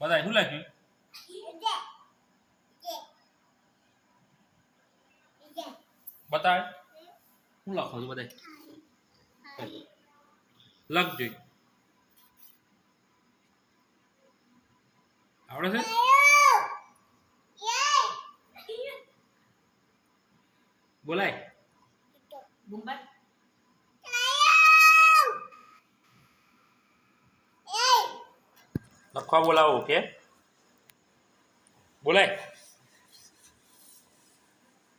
બધાય શું લખ્યું? બતાય શું લખો છો બધાય? લખજો. આવડે છે? બોલાય. લખવા બોલાવો કે બોલાય.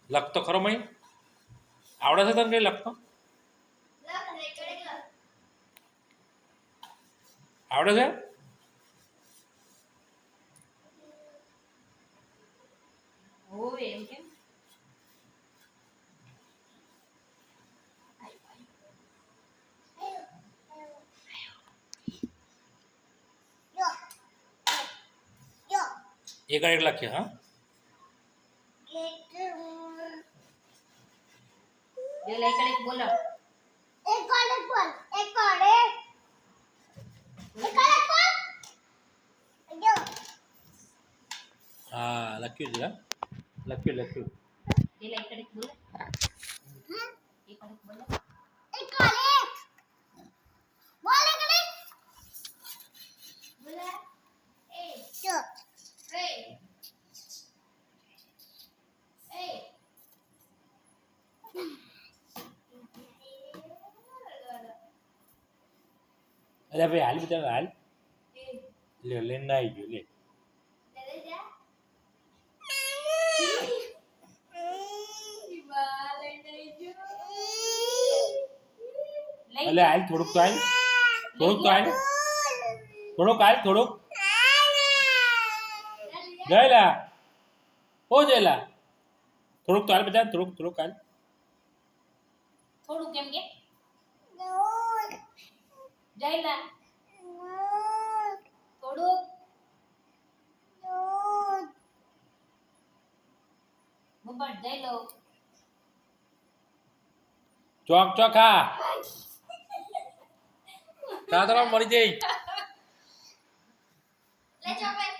લખતો ખરો મય? આવડે છે તને કઈ લખતો? આવડે છે? એક લખીએ. હા બોલો. હા લખ્યું છે. હા લખ્યું. અરે ભાઈ હાલ બિચારા હાલ લે લઈને ના આવી ગયો લે. અલે હાલ થોડુંક તો હાલ થોડુંક જયલા જયલા થોડુંક તો હાલ બધા થોડુંક હાલ. થોડું કેમ કે જયલા થોડું બબડ જઈ લો. ચોખા તાતરા મરી જઈ. લે ચોક